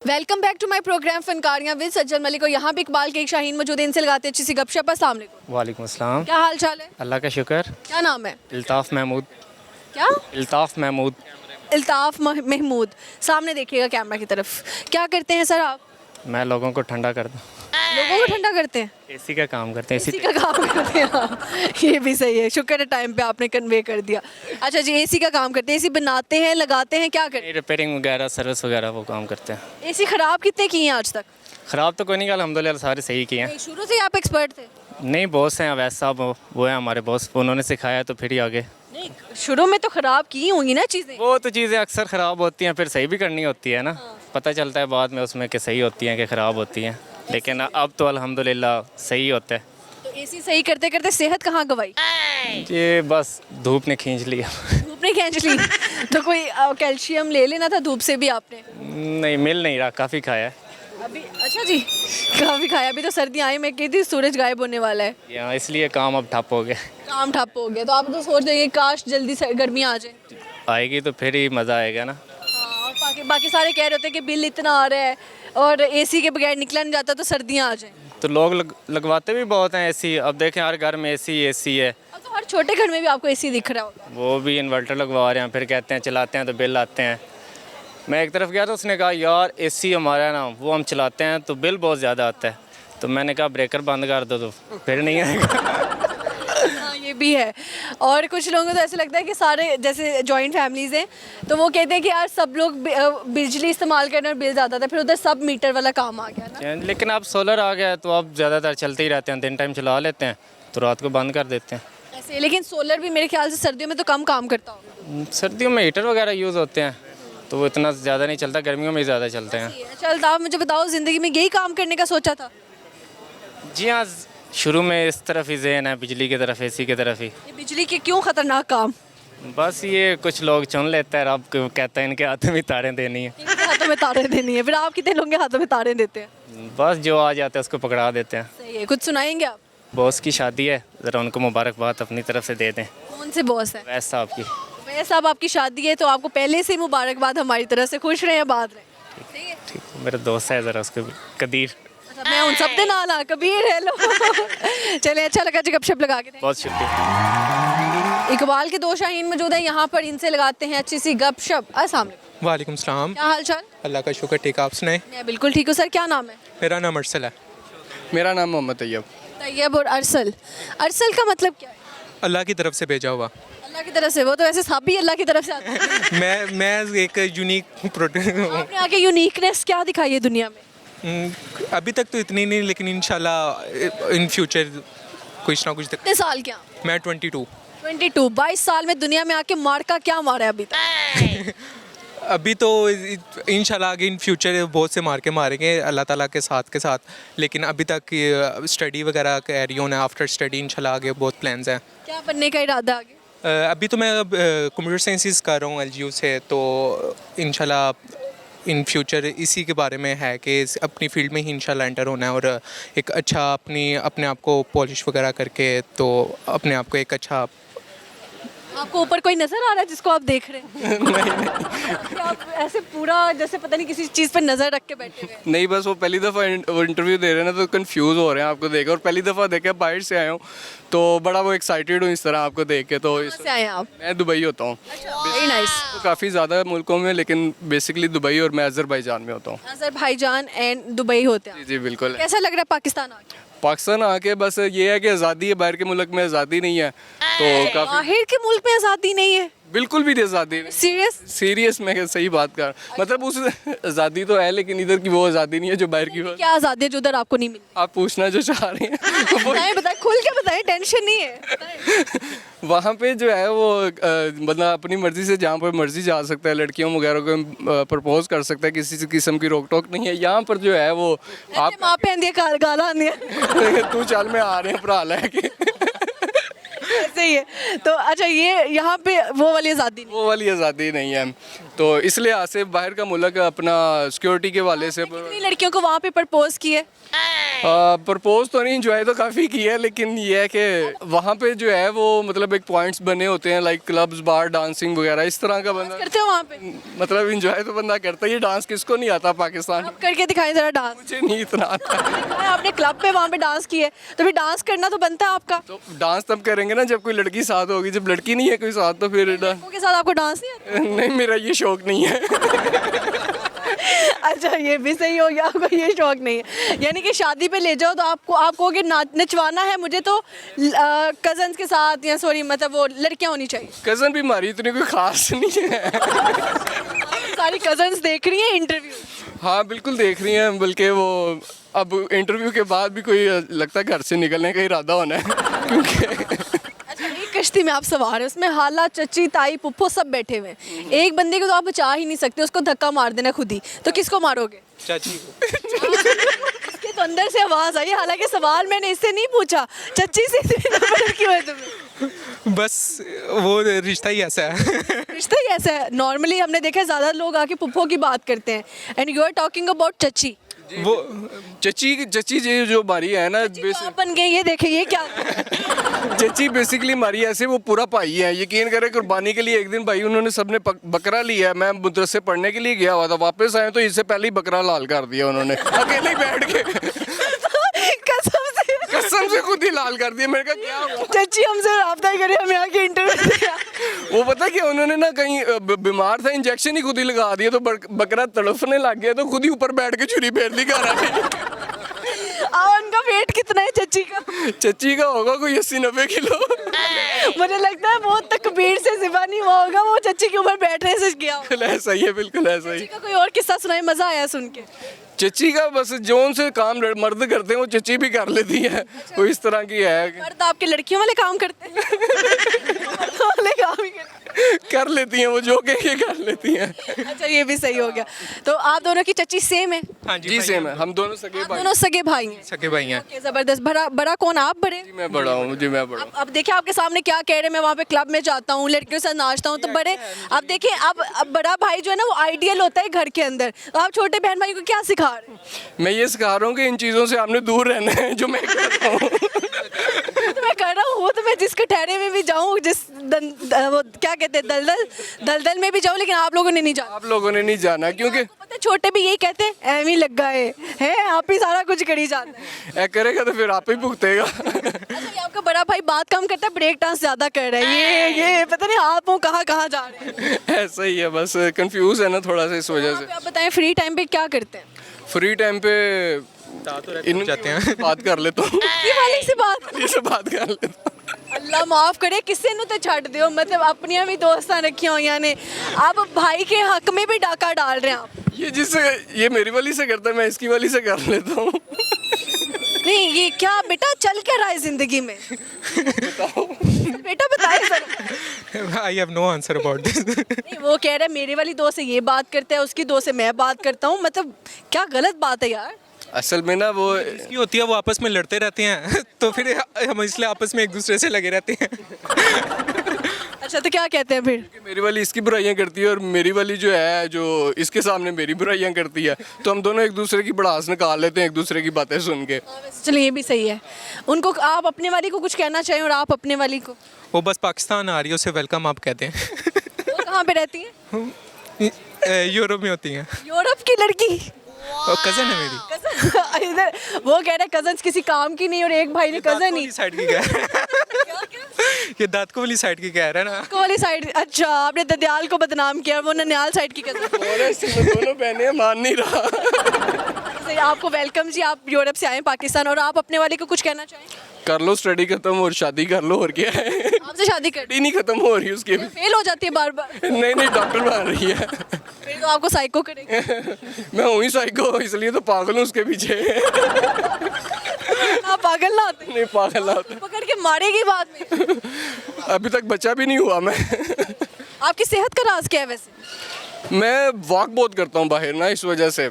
Welcome back to my program फनकारियाँ विद सज्जन मलिक। और यहाँ पे इकबाल के एक शाहीन मौजूद है, इनसे लगाते हैं अच्छी सी गपशप। अस्सलाम वालेकुम। वालेकुम अस्सलाम। क्या हाल चाल है? अल्लाह का शुक्र। क्या नाम है? इल्ताफ़ महमूद। क्या? इल्ताफ़ महमूद। इल्ताफ़ महमूद। सामने देखिएगा कैमरा की तरफ। क्या करते हैं सर आप? मैं लोगों को ठंडा करता हूँ। लोगों को ठंडा करते हैं? एसी का काम करते हैं। एसी का काम करते हैं। हाँ, ये भी सही है, शुक्र है टाइम पे आपने कन्वे कर दिया। अच्छा जी, एसी का काम करते हैं। एसी बनाते हैं, लगाते हैं, क्या करते रिपेयरिंग वगैरह सर्विस वगैरह वो काम करते हैं। हैं? एसी खराब कितने किए हैं आज तक? ख़राब तो कोई नहीं, अल्हम्दुलिल्लाह सारे सही किए हैं। शुरू से ही आप एक्सपर्ट थे? नहीं, बॉस हैं अवैस साहब, वो हैं हमारे बॉस, उन्होंने सिखाया तो फिर ही आगे। नहीं, शुरू में तो खराब की होंगी ना चीज़ें। वो तो चीज़ें अक्सर ख़राब होती हैं, फिर सही भी करनी होती है ना। पता चलता है बाद में उसमें कि सही होती हैं कि ख़राब होती हैं, लेकिन अब तो अल्हम्दुलिल्लाह सही होता है। तो एसी सही करते करते सेहत कहाँ गवाई? ये बस धूप ने खींच लिया। धूप ने खींच ली? तो कोई कैल्शियम ले लेना था धूप से भी आपने। नहीं, मिल नहीं रहा, काफ़ी खाया है अभी? अच्छा जी, काफ़ी खाया। अभी तो सर्दियाँ आई, मैं कही थी सूरज गायब होने वाला है, यहाँ, इसलिए काम अब ठप हो गया। काम ठप हो गया। तो आप तो सोच रहे हैं काश जल्दी से गर्मी आ जाए। आएगी तो फिर ही मज़ा आएगा ना। हाँ, और बाकी सारे कह रहे होते हैं कि बिल इतना आ रहा है और एसी के बगैर निकला नहीं जाता, तो सर्दियाँ आ जाएं। तो लोग लगवाते भी बहुत हैं एसी। अब देखें हर घर में एसी है। अब तो हर छोटे घर में भी आपको एसी दिख रहा होगा। वो भी इन्वर्टर लगवा रहे हैं, फिर कहते हैं चलाते हैं तो बिल आते हैं। मैं एक तरफ गया तो उसने कहा यार एसी हमारा है ना, वो हम चलाते हैं तो बिल बहुत ज़्यादा आता है। तो मैंने कहा ब्रेकर बंद कर दो तो फिर नहीं आएगा। हाँ, ये भी है। और कुछ लोगों को तो ऐसे लगता है कि सारे जैसे जॉइंट फैमिलीज़ हैं तो वो कहते हैं कि यार सब लोग बिजली इस्तेमाल करने और बिल ज़्यादा था, फिर उधर सब मीटर वाला काम आ गया ना। लेकिन अब सोलर आ गया है तो अब ज़्यादातर चलते ही रहते हैं, दिन टाइम चला लेते हैं तो रात को बंद कर देते हैं। ऐसे, लेकिन सोलर भी मेरे ख्याल से सर्दियों में तो कम काम करता होगा। सर्दियों में हीटर वगैरह यूज़ होते हैं तो वो इतना ज़्यादा नहीं चलता, गर्मियों में ज़्यादा चलते हैं। अच्छा अल्ताफ़, मुझे बताओ, ज़िंदगी में यही काम करने का सोचा था? जी हाँ, शुरू में इस तरफ ही ज़हन है, बिजली की तरफ, एसी की तरफ ही। ये बिजली के क्यों ख़तरनाक काम? बस ये कुछ लोग चुन लेते हैं, रब कहता है इनके हाथों में तारें देनी है। इनके हाथों में तारे देनी है, फिर आप कितने लोगों के हाथों में तारे देते हैं? बस जो आ जाता है उसको पकड़ा देते हैं। सही है, कुछ सुनाएंगे आप? बॉस की शादी है, ज़रा उनको मुबारकबाद अपनी तरफ से दे दें। कौन से बॉस है? वैस साहब की। वैसे साहब आपकी शादी है तो आपको पहले से ही मुबारकबाद हमारी तरफ से। खुश रहें, आबाद रहें। सही है। ठीक मेरा दोस्त है ज़रा उसको कदीर। अच्छा मैं उन सब दे नाल आ कबीर हेलो चले अच्छा लगा जी गपशप लगा के। बहुत शुक्रिया। इकबाल के दो शाहीन मौजूद हैं यहाँ पर, इनसे लगाते हैं अच्छी सी गपशप। अस्सलाम वालेकुम। वालेकुम सलाम। क्या हाल चाल? अल्लाह का शुक्र, ठीक, आप सुनाएं? मैं बिल्कुल ठीक हूँ। सर क्या नाम है? मेरा नाम अरसल है। मेरा नाम मोहम्मद तैयब। तैयब और अरसल। अरसल का मतलब क्या है? अल्लाह की तरफ से भेजा हुआ। अल्लाह की तरफ से? वो तो वैसे साहब भी अल्लाह की तरफ से आते हैं। मैं एक यूनिक प्रोडक्ट हूँ। आपने आगे यूनिकनेस क्या दिखाई है दुनिया में? अभी तक तो इतनी नहीं, लेकिन इंशाल्लाह इन फ्यूचर कुछ ना कुछ कितने साल के आप? मैं 22। 22। 22 साल में दुनिया में आके मार्का क्या मारा है अभी तक? अभी तो इंशाल्लाह आगे इन फ्यूचर बहुत से मार्के मारेंगे अल्लाह ताला के साथ, लेकिन अभी तक स्टडी वगैरह कैरी होना है। आफ्टर स्टडी इंशाल्लाह आगे बहुत प्लान्स हैं। क्या बनने का इरादा आगे? अभी तो मैं कंप्यूटर साइंसेस कर रहा हूँ LGU से, तो इंशाल्लाह इन फ्यूचर इसी के बारे में है कि अपनी फील्ड में ही इंशाल्लाह एंटर होना है और एक अच्छा अपने आप को पॉलिश वगैरह करके तो अपने आप को एक अच्छा। आपको ऊपर कोई नजर आ रहा है जिसको आप देख रहे हैं? कि आप ऐसे पूरा जैसे पता नहीं किसी चीज़ पर नजर रख के बैठे हुए हैं। नहीं, बस वो पहली दफ़ा इंटरव्यू दे रहे हैं ना, तो कंफ्यूज हो रहे हैं आपको देख, और पहली दफ़ा देखे बाहर से आया हूँ तो बड़ा वो एक्साइटेड हूँ इस तरह आपको देख के। तो कहाँ से आए हैं आप? मैं दुबई होता हूँ। Very nice. तो काफ़ी ज़्यादा मुल्कों में, लेकिन बेसिकली दुबई और मैं अज़रबैजान में होता हूँ। अज़रबैजान एंड दुबई होते हैं। जी बिल्कुल। कैसा लग रहा है पाकिस्तान आके? पाकिस्तान आके बस ये है कि आज़ादी है, बाहर के मुल्क में आज़ादी नहीं है, तो काफ़ी बाहर के मुल्क में आज़ादी नहीं है? बिल्कुल भी आज़ादी नहीं। सीरियस? सीरियस में सही बात कर, मतलब उस आज़ादी तो है, लेकिन इधर की वो आज़ादी नहीं है जो बाहर की वो। क्या आज़ादी है जो उधर आपको नहीं मिली? आप पूछना जो चाह रहे हैं बताएं बताएं, खुल के बताएं, टेंशन नहीं है। वहाँ पे जो है वो मतलब अपनी मर्ज़ी से जहाँ पर मर्ज़ी जा सकता है, लड़कियों वगैरह को प्रपोज कर सकता है, किसी किस्म की रोक टोक नहीं है। यहाँ पर जो है वो आप माँ पे आंदी है, गाला आंदी है। तू चल में आ रहे हैं भरा लैके, सही है। तो अच्छा ये यहाँ पे वो वाली आज़ादी नहीं? वो वाली आज़ादी नहीं है, तो इस लिहाज से बाहर का मुल्क अपना सिक्योरिटी के वाले से कितनी लड़कियों को वहाँ पे प्रपोज किए? प्रपोज तो नहीं, इंजॉय तो काफ़ी किया है, लेकिन ये है कि वहाँ पे जो है वो मतलब एक पॉइंट्स बने होते हैं, लाइक क्लब्स, बार, डांसिंग वगैरह, इस तरह का बंदा करते हो वहाँ पे? मतलब इंजॉय तो बंदा करता है। ये डांस किसको नहीं आता पाकिस्तान में? आप करके दिखाएं जरा डांस। मुझे नहीं इतना आता। आपने क्लब पे वहाँ पे डांस किया है तो फिर डांस करना तो बनता है आपका। तो डांस तब करेंगे ना जब कोई लड़की साथ होगी, जब लड़की नहीं है कोई साथ तो फिर लड़कों के साथ आपको डांस नहीं आता? नहीं, मेरा ये शौक नहीं है। अच्छा ये भी सही हो गया, आपको ये शौक नहीं है। यानी कि शादी पे ले जाओ तो आप कहोगे नचवाना है मुझे तो कजन्स के साथ, या सॉरी मतलब वो लड़कियां होनी चाहिए। कज़न भी हमारी इतनी कोई खास नहीं है। सारी कजन्स देख रही हैं इंटरव्यू? हाँ बिल्कुल देख रही हैं, बल्कि वो अब इंटरव्यू के बाद भी कोई लगता है घर से निकलने का इरादा होना है क्योंकि अच्छा एक कश्ती में आप सवार हैं, उसमें हाला, चची, ताई, पुप्पो सब बैठे हुए हैं। एक बंदे को तो आप बचा ही नहीं सकते, उसको धक्का मार देना खुद ही, तो किसको मारोगे? चाची को। इसके तो अंदर से आवाज़ आई, हालांकि सवाल मैंने इससे नहीं पूछा, चच्ची से इतनी नफरत क्यों है तुम्हें? बस वो रिश्ता ही ऐसा है। रिश्ता ही ऐसा है। नॉर्मली हमने देखा है ज़्यादा लोग आके पुप्पो की बात करते हैं, and you are talking about चची। वो चची जी जो हमारी है ना, आप बन गए, ये देखे ये क्या? चची बेसिकली हमारी ऐसे वो पूरा भाई है। यकीन करें कुर्बानी के लिए एक दिन भाई उन्होंने सबने बकरा लिया है। मैं मदरसे पढ़ने के लिए गया हुआ था, वापस आए तो इससे पहले ही बकरा लाल कर दिया उन्होंने अकेले ही बैठ के। कसम से खुद ही लाल कर दिया। मैंने कहा क्या हुआ? चची हमसे राब्ता करे, हमें आके इंटरव्यू दिया। वो पता क्या, उन्होंने ना कहीं बीमार था, इंजेक्शन ही खुद ही लगा दिया, तो बकरा तड़फने लग गया, तो खुद ही ऊपर बैठ के छुरी फेर ली घर आके। उनका वेट कितना है चची का? चची का होगा कोई 80-90 किलो। मुझे लगता है बहुत तकबीर से सिवा नहीं हुआ होगा, वो चची के ऊपर बैठने से गया होगा। बिल्कुल ऐसा ही है, बिल्कुल ऐसा ही। चची का कोई और किस्सा सुनाए, मजा आया सुन के। चची का बस जो उनसे काम मर्द करते हैं वो चची भी कर लेती है। वो इस तरह की है। मर्द आपके लड़कियों वाले काम करते हैं? मर्दों वाले काम ही करते हैं। कर लेती हैं वो, जो कह कर लेती हैं। अच्छा ये भी सही हो गया। तो आप दोनों की चची सेम है? हाँ जी सेम है, हम दोनों सगे आप भाई। दोनों सगे भाई हैं? सके भाई भाई हैं। Okay, जबरदस्त। बड़ा बड़ा कौन, आप बड़े? मैं बड़ा हूँ जी, मैं बड़ा हूँ। अब देखिए आपके सामने क्या कह रहे हैं, मैं वहाँ पे क्लब में जाता हूँ, लड़कियों के साथ नाचता हूँ, तो बड़े अब देखिए अब बड़ा भाई जो है ना वो आइडियल होता है घर के अंदर, तो आप छोटे बहन भाई को क्या सिखा रहे हैं? मैं ये सिखा रहा हूँ कि इन चीज़ों से आपने दूर रहना है जो मैं करता हूँ। तो मैं कर रहा हूँ, तो मैं जिस कटहरे में भी जाऊँ, जिस वो क्या कहते हैं दलदल में भी जाऊँ, लेकिन आप लोगों ने नहीं जाना। आप लोगों ने नहीं जाना क्योंकि आपको पता है छोटे भी यही कहते हैं, एम ही लग गए हैं, आप ही सारा कुछ करी जाते हैं। ऐ करेगा तो फिर आप ही भुगतेगा। अच्छा, ये आपका बड़ा भाई बात कम करता है, ब्रेक डांस ज्यादा कर रहा है, ये पता नहीं आप वो कहाँ कहाँ जा रहे हैं। ऐसा ही है, बस कंफ्यूज है ना थोड़ा सा इस वजह से। आप बताएं फ्री टाइम पे क्या करते हैं? फ्री टाइम पे इन जाते हैं। बात कर लेता हूँ। ये वाले से बात, ये से बात कर लेता हूँ। अल्लाह माफ करे, किसी ने तो छड़ दियो, मतलब अपनियां भी दोस्तां रखी हुई ने, आप भाई के हक में भी डाका डाल रहे हैं आप। ये जिससे ये मेरी वाली से करता है, मैं इसकी वाली से कर लेता हूँ। नहीं ये क्या बेटा चल क्या रहा है जिंदगी में? बेटा बताइए जरा। I have no answer about this. नहीं वो कह रहा है मेरे वाली दोस्त से ये बात करता है, उसकी दोस्त से मैं बात करता हूँ, मतलब क्या गलत बात है यार। असल में ना वो की होती है वो आपस में लड़ते रहते हैं तो फिर हम इसलिए आपस में एक दूसरे से लगे रहते हैं। अच्छा तो क्या कहते हैं फिर? मेरी वाली इसकी बुराइयां करती है और मेरी वाली जो है जो इसके सामने मेरी बुराइयां करती है, तो हम दोनों एक दूसरे की भड़ास निकाल लेते हैं एक दूसरे की बातें सुन के। चलिए ये भी सही है। उनको आप अपने वाली को कुछ कहना चाहिए और आप अपने वाली को? वो बस पाकिस्तान आ रही है, उसे वेलकम आप कहते हैं। वो कहाँ पे रहती है? यूरोप में होती हैं। यूरोप की लड़की? कज़न है मेरी। कज़न इधर वो कह रहे कज़न किसी काम की नहीं, और एक भाई ने कज़न ही साइड की कह रहा है। ये दादको वाली साइड की कह रहा है ना। को वाली साइड। अच्छा आपने ददयाल को बदनाम किया, वो ननियाल साइड की कज़न। दोनों बहनें मान नहीं रहा। सही, आपको वेलकम जी, आप यूरोप से आए हैं पाकिस्तान, और आप अपने वाले को कुछ कहना चाहें? कर लो स्टडी खत्म और शादी कर लो, और क्या है। आपसे शादी कर स्टडी नहीं खत्म हो रही उसकी भी। फेल हो जाती है बार बार। नहीं डॉक्टर बन रही है। फिर तो आपको साइको करेंगे। मैं हूँ ही साइको, इसलिए तो पागल हूँ उसके पीछे। आप पागल ना होते? नहीं पागल ना होता। पकड़ के मारेगी बाद में। अभी तक बच्चा भी नहीं हुआ मैं। आपकी सेहत का राज क्या है वैसे? मैं वॉक बहुत करता हूँ बाहर ना, इस वजह से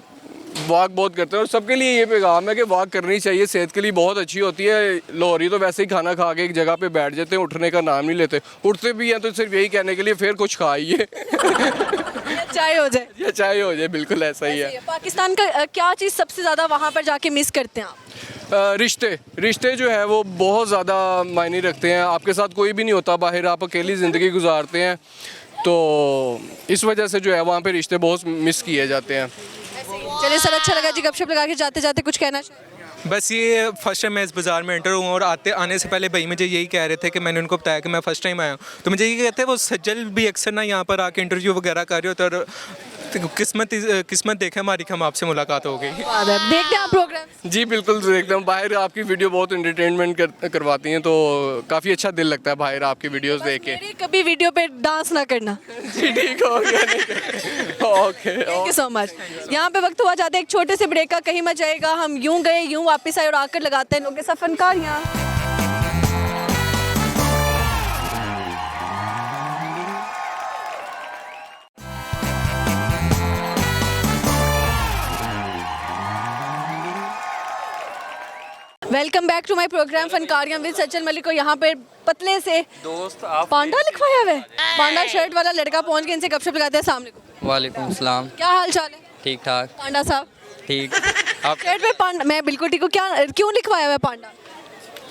वॉक बहुत करते हैं। और सबके लिए ये पैगाम है कि वॉक करनी चाहिए, सेहत के लिए बहुत अच्छी होती है। लाहौरी तो वैसे ही खाना खा के एक जगह पे बैठ जाते हैं, उठने का नाम नहीं लेते। उठते भी हैं तो सिर्फ यही कहने के लिए फिर कुछ खाइए। चाय हो जाए या चाय हो जाए, बिल्कुल ऐसा ही है। पाकिस्तान का क्या चीज़ सबसे ज़्यादा वहाँ पर जाके मिस करते हैं आप? रिश्ते जो है वो बहुत ज़्यादा मायने रखते हैं। आपके साथ कोई भी नहीं होता बाहर, आप अकेली ज़िंदगी गुजारते हैं, तो इस वजह से जो है वहाँ पे रिश्ते बहुत मिस किए जाते हैं। चलिए सर, अच्छा लगा जी, गपशप लगा के जाते जाते कुछ कहना चाहिए? बस ये फर्स्ट टाइम मैं इस बाज़ार में एंटर हुआ और आने से पहले भाई मुझे यही कह रहे थे कि मैंने उनको बताया कि मैं फ़र्स्ट टाइम आया हूँ, तो मुझे ये कहते हैं वो सज्जल भी अक्सर ना यहाँ पर आके इंटरव्यू वगैरह कर रहे होते, और किस्मत देखे हमारी कि हम आपसे मुलाकात हो गई। देखते हैं आप प्रोग्राम? जी बिल्कुल एकदम। बाहर आपकी वीडियो बहुत एंटरटेनमेंट करवाती हैं, तो काफ़ी अच्छा दिल लगता है बाहर आपकी वीडियोस देख के। मेरी कभी वीडियो पे डांस ना करना। जी ठीक हो गया। Okay thank you so much. यहाँ पे वक्त हुआ जाता है एक छोटे से ब्रेक का, कहीं मत जाएगा, हम यूं गए यूं वापस आए और आकर लगाते हैं लोगों के साथ फनकारियाँ। Welcome back to my program फनकारियाँ विद सज्जल मलिक। को यहाँ पे पतले से दोस्त आप पांडा लिखवाया हुआ है, पांडा शर्ट वाला लड़का पहुँच के इनसे गपशप लगाते हैं। सामने को वालेकुम सलाम। क्या हाल चाल है? ठीक ठाक। पांडा साहब ठीक। आप शर्ट पे पांडा, मैं बिल्कुल ठीक हूँ। क्या क्यों लिखवाया हुआ है पांडा?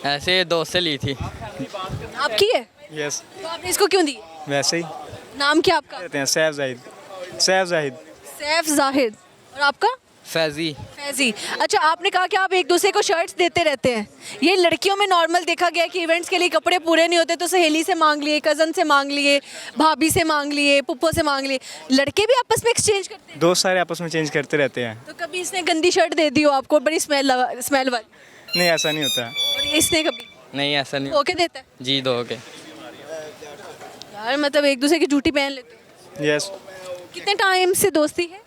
ऐसे दोस्त से ली थी। आपकी है? यस, तो आपने इसको क्यों दी? वैसे ही नाम क्या आपका? कहते हैं सैफ जाहिद। सैफ जाहिद। और आपका? फैजी। फैजी। अच्छा आपने कहा कि आप एक दूसरे को शर्ट्स देते रहते हैं, ये लड़कियों में नॉर्मल देखा गया कि इवेंट्स के लिए कपड़े पूरे नहीं होते तो सहेली से मांग लिए, कज़न से मांग लिए, भाभी से मांग लिए, पुप्पो से मांग लिए। लड़के भी आपस में एक्सचेंज करते हैं? दोस्त सारे आपस में चेंज करते रहते हैं। तो कभी इसने गंदी शर्ट दे दी हो आपको, बड़ी स्मेल वाली? नहीं ऐसा नहीं होता। और इसने कभी? नहीं ऐसा नहीं। ओके देता है जी दो के। यार, मतलब एक दूसरे की जूठी पहन लेते हैं। यस। कितने टाइम से दोस्ती है?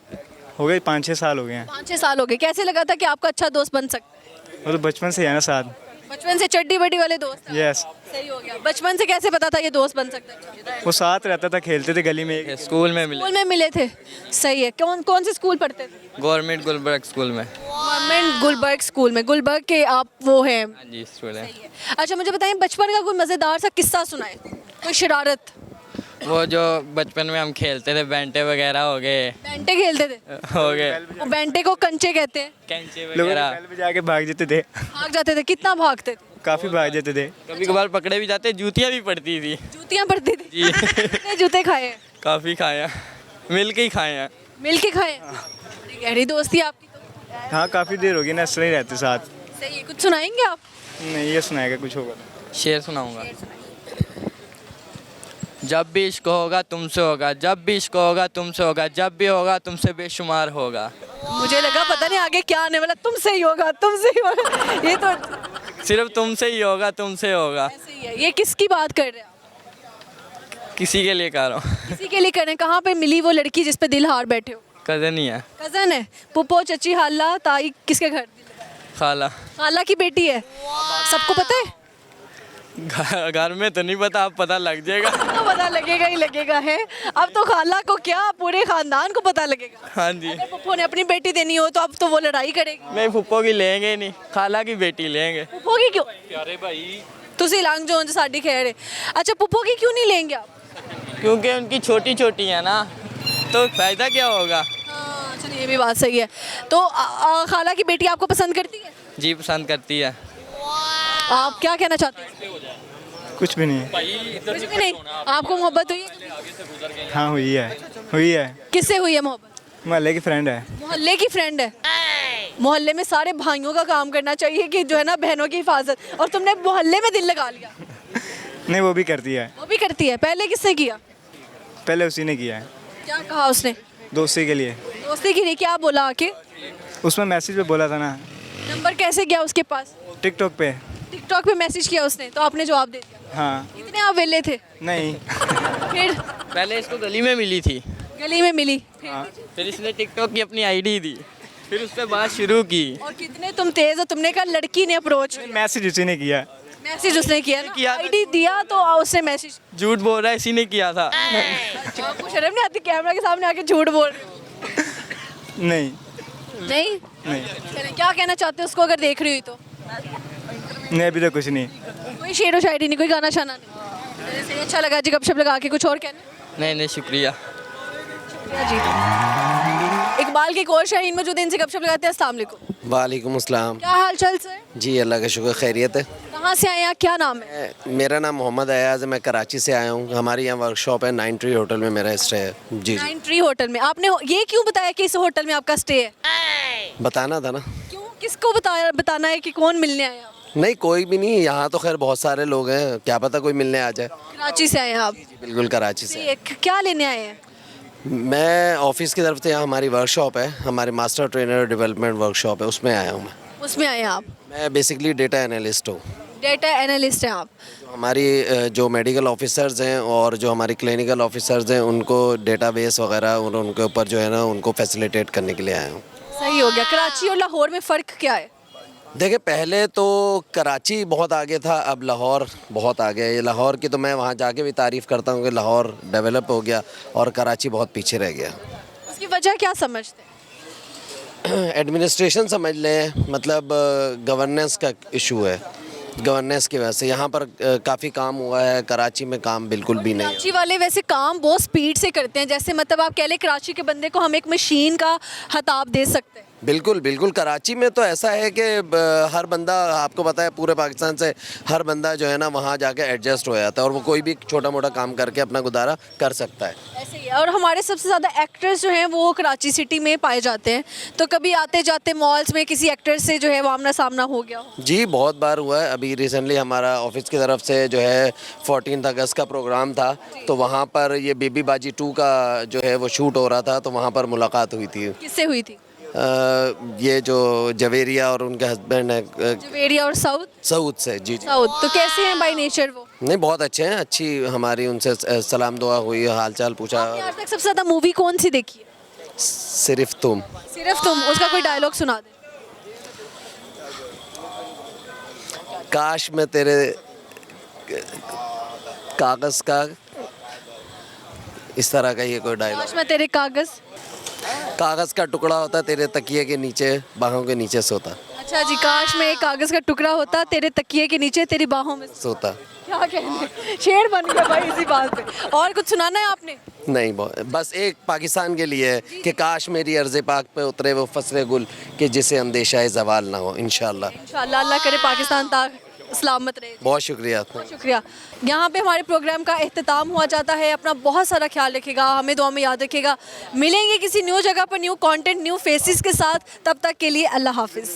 हो गए 5-6 साल हो गए हैं। 5-6 साल हो गए। कैसे लगा था कि आपका अच्छा दोस्त बन सकता है? वो तो बचपन से है ना साथ। बचपन से चड्डी बड्डी वाले दोस्त? यस। सही हो गया। बचपन से कैसे पता था ये दोस्त बन सकता है? वो साथ रहता था, खेलते थे गली में। स्कूल में मिले। स्कूल में मिले थे। सही है। कौन कौन से स्कूल पढ़ते थे? गवर्नमेंट गुलबर्ग स्कूल में। गवर्नमेंट गुलबर्ग स्कूल में, गुलबर्ग के आप वो हैं। हाँ जी स्कूल है। अच्छा मुझे बताएं, बचपन का कोई मज़ेदार सा किस्सा सुनाए, कोई शरारत। वो जो बचपन में हम खेलते थे, बैंटे वगैरह हो गए, बैंटे खेलते थे, हो गए, वो बैंटे को कंचे कहते हैं। कैंचे लोगों के वगैरह। पहले पे जाके भाग जाते थे, भाग जाते थे, कितना भागते थे? काफ़ी भाग जाते थे। कभी कभार पकड़े भी जाते, जूतियाँ भी पड़ती थी। जूतियाँ पड़ती थी। जी कितने जूते खाए हैं? काफ़ी खाए हैं, मिल के ही खाए हैं। मिल के खाए हैं? बड़ी गहरी दोस्ती है आपकी तो। हाँ काफ़ी देर हो गई ना, इसलिए रहते साथ। सही है, कुछ सुनाएंगे आप? नहीं ये सुनाएगा कुछ होगा। शेर सुनाऊंगा। जब भी इश्क होगा तुमसे होगा, जब भी इश्क होगा तुमसे होगा, जब भी होगा तुमसे बेशुमार होगा। मुझे लगा पता नहीं आगे क्या आने वाला, तुमसे ही होगा, तुमसे ही होगा। ये तो सिर्फ तुमसे ही होगा, तुमसे होगा। ऐसे ही है। ये किसकी बात कर रहे हैं आप? किसी के लिए कर रहा हूँ। किसी के लिए कर रहे हैं? कहाँ पे मिली वो लड़की जिस पे दिल हार बैठे हो? कज़न ही है। कजन है? पुप्पो, चची, हाला, ताई, किसके घर? खाला। खाला की बेटी है। सबको पता है? घर में तो नहीं पता, अब पता लग जाएगा। तो पता लगेगा ही लगेगा है। अब तो खाला को क्या, पूरे खानदान को पता लगेगा। हाँ जी। अगर पुप्पो ने अपनी बेटी देनी हो तो अब तो वो लड़ाई करेगी। नहीं फुप्पो की लेंगे ही नहीं, खाला की बेटी लेंगे। पुप्पो की क्यों? प्यारे भाई। तुसी लंघ जाओ साडी खैर है। अच्छा पुप्पो की क्यों नहीं लेंगे आप? क्योंकि उनकी छोटी छोटी है ना, तो फायदा क्या होगा। हाँ चलिए ये भी बात सही है। तो खाला की बेटी आपको पसंद करती है? जी पसंद करती है। आप क्या कहना चाहते हैं? कुछ भी नहीं। कुछ भी नहीं। आपको मोहब्बत हुई है? हाँ हुई है। किससे हुई है मोहब्बत? मोहल्ले की फ्रेंड है। मोहल्ले की फ्रेंड है? मोहल्ले में सारे भाइयों का काम करना चाहिए कि जो है ना बहनों की हिफाजत, और तुमने मोहल्ले में दिल लगा लिया। नहीं वो भी करती है। वो भी करती है? पहले किससे किया? पहले उसी ने किया है, क्या कहा उसने? दोस्ती के लिए। दोस्ती के लिए क्या बोला आके? उसमें मैसेज पे बोला था ना, नंबर कैसे गया उसके पास? टिकटॉक पे। टिकटॉक पे मैसेज किया उसने तो आपने जवाब दे दिया? हाँ। इतने आप वेले थे? नहीं फिर पहले इसको गली में मिली थी, गली में मिली, फिर इसने टिकटॉक की अपनी आईडी दी, फिर उस पर बात शुरू की। और कितने तुम तेज हो, तुमने कहा लड़की ने अप्रोच किया। मैसेज उसी ने किया। मैसेज उसने किया ना? किया था। आईडी दिया तो उसने मैसेज। झूठ बोल रहा है, इसी ने किया था। आपको शर्म नहीं आती कैमरा के सामने आके झूठ बोल रहे हो? नहीं नहीं? नहीं चले क्या कहना चाहते हो उसको अगर देख रही हुई तो? नहीं अभी तो कुछ नहीं। कोई शेर व शायरी नहीं, कोई गाना शाना नहीं? ऐसे ही अच्छा लगा जी गपशप लगा के। कुछ और कहना? नहीं नहीं शुक्रिया। शुक्रिया जी। इकबाल के एक और शाहीन मौजूद है, इनसे गपशप लगाते हैं। अस्सलाम वालेकुम। वालेकुम अस्सलाम। क्या हाल चाल सर? जी अल्लाह का शुक्र, खैरियत है। कहाँ से आए हैं, क्या नाम है? मेरा नाम मोहम्मद अयाज है, मैं कराची से आया हूँ। हमारी यहाँ वर्कशॉप है, 9 ट्री होटल में मेरा स्टे है। जी 9 ट्री होटल में। आपने ये क्यों बताया कि इस होटल में आपका स्टे है? बताना था ना। क्यों, किसको बताना है कि कौन मिलने आए आप? नहीं कोई भी नहीं, यहाँ तो खैर बहुत सारे लोग हैं, क्या पता कोई मिलने आ जाए। कराची से आए हैं आप? बिल्कुल कराची से। ये क्या लेने आए हैं? मैं ऑफिस की तरफ से, यहाँ हमारी वर्कशॉप है, हमारी मास्टर ट्रेनर डेवलपमेंट वर्कशॉप है, उसमें आया हूँ मैं। उसमें आए हैं आप? मैं बेसिकली डेटा एनालिस्ट हूँ। डेटा एनालिस्ट हैं आप? हमारी जो मेडिकल ऑफिसर्स हैं और जो हमारी क्लिनिकल ऑफिसर्स हैं उनको डेटाबेस वगैरह और उनके ऊपर जो है ना उनको फैसिलिटेट करने के लिए आया हूँ। सही हो गया। कराची और लाहौर में फ़र्क क्या है? देखिए पहले तो कराची बहुत आगे था, अब लाहौर बहुत आगे है। ये लाहौर की तो मैं वहाँ जाके भी तारीफ़ करता हूँ कि लाहौर डेवलप हो गया और कराची बहुत पीछे रह गया। उसकी वजह क्या समझते हैं? एडमिनिस्ट्रेशन समझ लें, मतलब गवर्नेंस का इशू है। गवर्नेंस की वजह से यहाँ पर काफ़ी काम हुआ है, कराची में काम बिल्कुल भी नहीं है। कराची वाले वैसे काम बहुत स्पीड से करते हैं, जैसे मतलब आप कह लें कराची के बंदे को हम एक मशीन का खिताब दे सकते हैं। बिल्कुल बिल्कुल, कराची में तो ऐसा है कि हर बंदा, आपको पता है पूरे पाकिस्तान से हर बंदा जो है ना वहाँ जाके एडजस्ट हो जाता है और वो कोई भी छोटा मोटा काम करके अपना गुजारा कर सकता है। ऐसे ही है। और हमारे सबसे ज़्यादा एक्टर्स जो हैं वो कराची सिटी में पाए जाते हैं, तो कभी आते जाते मॉल्स में किसी एक्टर से जो है वो आमना सामना हो गया हो? जी बहुत बार हुआ है। अभी रिसेंटली हमारा ऑफिस की तरफ से जो है 14 अगस्त का प्रोग्राम था, तो वहाँ पर ये बेबी बाजी 2 का जो है वो शूट हो रहा था, तो वहाँ पर मुलाकात हुई थी। किससे हुई थी? ये जो जवेरिया और उनके हस्बैंड है, जवेरिया और साउथ सऊद से। जी जी। साउथ तो कैसे हैं बाय नेचर वो? नहीं बहुत अच्छे हैं, अच्छी हमारी उनसे सलाम दुआ हुई, हालचाल पूछा। आपने आज तक सबसे ज़्यादा मूवी कौन सी देखी है? सिर्फ तुम। सिर्फ तुम। उसका कोई डायलॉग सुना दे। काश मैं तेरे कागज़ का, इस तरह का ये कोई डायलॉग। काश मैं तेरे कागज़ कागज़ का टुकड़ा होता तेरे तकिए के नीचे, बाहों के नीचे सोता। अच्छा जी, काश में एक कागज़ का टुकड़ा होता तेरे तकिए के नीचे तेरी बाहों में। सोता। क्या कहने, शेर बन गया भाई इसी बात पे। और कुछ सुनाना है आपने? नहीं, बस एक पाकिस्तान के लिए है कि काश मेरी अर्ज़ पाक पे उतरे वो फसरे गुल कि जिसे अंदेशा ज़वाल ना हो। इंशाल्लाह इंशाल्लाह, अल्लाह करे पाकिस्तान तक सलामत रहे। बहुत शुक्रिया। बहुत शुक्रिया। यहाँ पे हमारे प्रोग्राम का एख्तिताम हुआ जाता है। अपना बहुत सारा ख्याल रखिएगा, हमें दुआ में याद रखिएगा। मिलेंगे किसी न्यू जगह पर न्यू कंटेंट, न्यू फेसेस के साथ। तब तक के लिए अल्लाह हाफिज़।